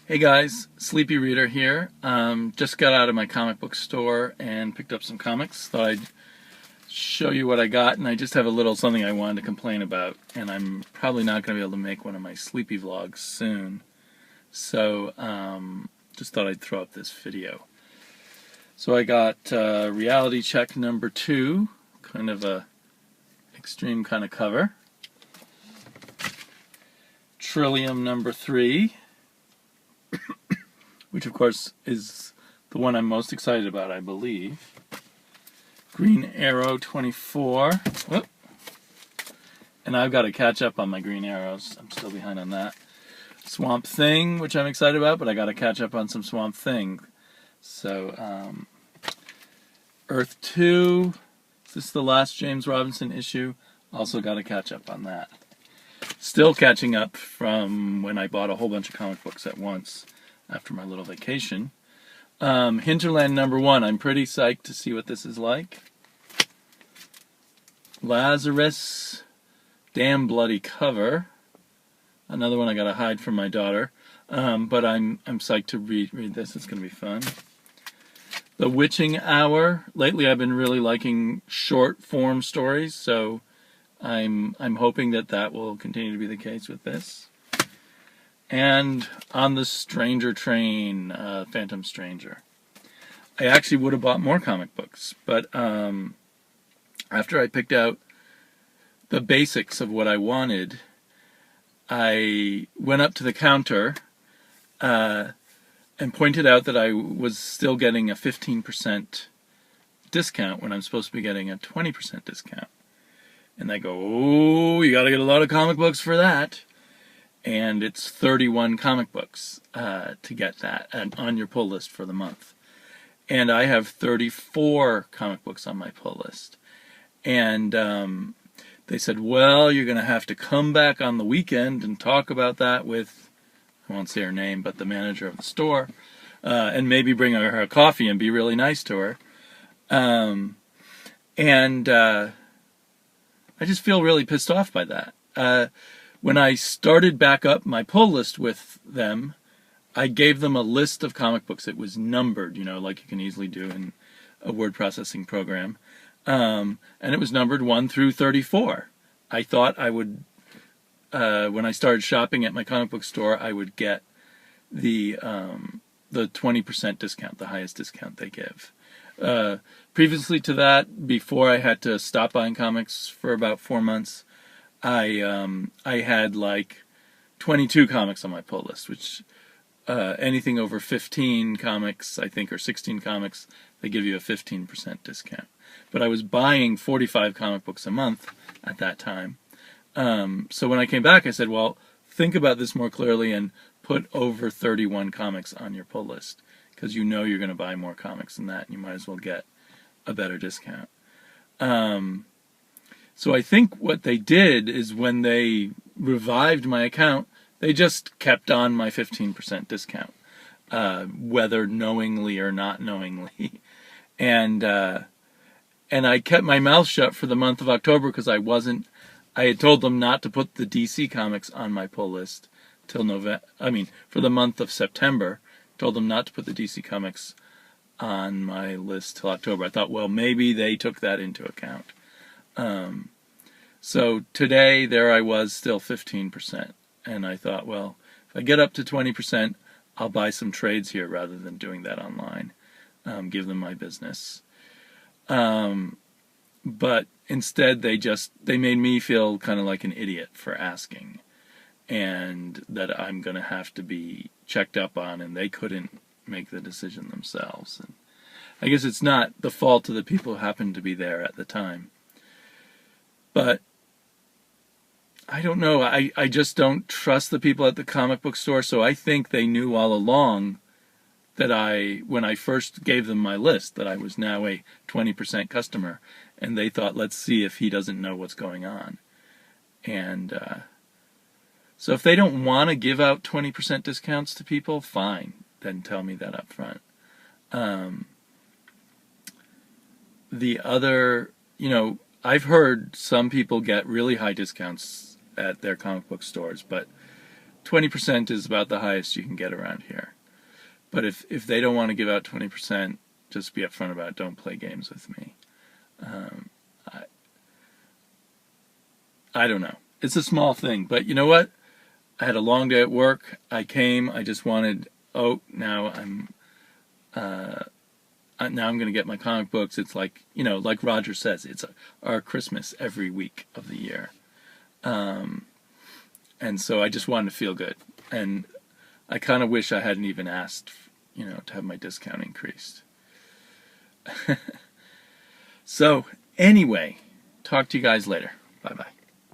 Hey guys, Sleepy Reader here. Just got out of my comic book store and picked up some comics. Thought I'd show you what I got, and I just have a little something I wanted to complain about, and I'm probably not going to be able to make one of my sleepy vlogs soon. So, just thought I'd throw up this video. So I got Reality Check number 2, kind of a extreme kind of cover. Trillium number 3. Which of course is the one I'm most excited about, I believe. Green Arrow 24. Whoop. And I've got to catch up on my Green Arrows. I'm still behind on that. Swamp Thing, which I'm excited about, but I got to catch up on some Swamp Thing. So, Earth 2. Is this the last James Robinson issue? Also got to catch up on that. Still catching up from when I bought a whole bunch of comic books at once after my little vacation. Hinterland number 1. I'm pretty psyched to see what this is like. Lazarus. Damn bloody cover. Another one I gotta hide from my daughter. But I'm psyched to read this. It's gonna be fun. The Witching Hour. Lately I've been really liking short form stories, so I'm hoping that will continue to be the case with this. And On the Stranger Train, Phantom Stranger. I actually would have bought more comic books, but after I picked out the basics of what I wanted, I went up to the counter and pointed out that I was still getting a 15% discount when I'm supposed to be getting a 20% discount. And they go, oh, you gotta get a lot of comic books for that. And it's 31 comic books to get that on your pull list for the month. And I have 34 comic books on my pull list. And they said, well, you're going to have to come back on the weekend and talk about that with, I won't say her name, but the manager of the store, and maybe bring her a coffee and be really nice to her. I just feel really pissed off by that. When I started back up my pull list with them, I gave them a list of comic books. It was numbered, like you can easily do in a word processing program. And it was numbered 1 through 34. I thought I would, when I started shopping at my comic book store, I would get the 20% discount, the highest discount they give. Previously to that, before I had to stop buying comics for about 4 months, I had like 22 comics on my pull list, which anything over 15 comics, I think, or 16 comics, they give you a 15% discount. But I was buying 45 comic books a month at that time. So when I came back, I said, well, think about this more clearly and put over 31 comics on your pull list, because you're going to buy more comics than that, and you might as well get a better discount. So I think what they did is when they revived my account, they just kept on my 15% discount, whether knowingly or not knowingly. And I kept my mouth shut for the month of October because I had told them not to put the DC comics on my pull list till for the month of September. Told them not to put the DC comics on my list till October. I thought, well, maybe they took that into account. So today, there I was, still 15%. And I thought, well, if I get up to 20%, I'll buy some trades here rather than doing that online. Give them my business. But instead, they made me feel kind of like an idiot for asking. And that I'm going to have to be checked up on, and they couldn't make the decision themselves. And I guess it's not the fault of the people who happened to be there at the time. But I don't know. I just don't trust the people at the comic book store, so I think they knew all along that when I first gave them my list, that I was now a 20% customer, and they thought, let's see if he doesn't know what's going on. And so if they don't want to give out 20% discounts to people, fine, then tell me that up front. The other, I've heard some people get really high discounts at their comic book stores, but 20% is about the highest you can get around here. But if they don't want to give out 20%, just be upfront about it. Don't play games with me. I don't know. It's a small thing, but you know what? I had a long day at work. I came. I just wanted. Oh, now I'm going to get my comic books. It's like, like Roger says, it's our Christmas every week of the year. And so I just wanted to feel good. And I kind of wish I hadn't even asked, to have my discount increased. So, anyway, talk to you guys later. Bye-bye.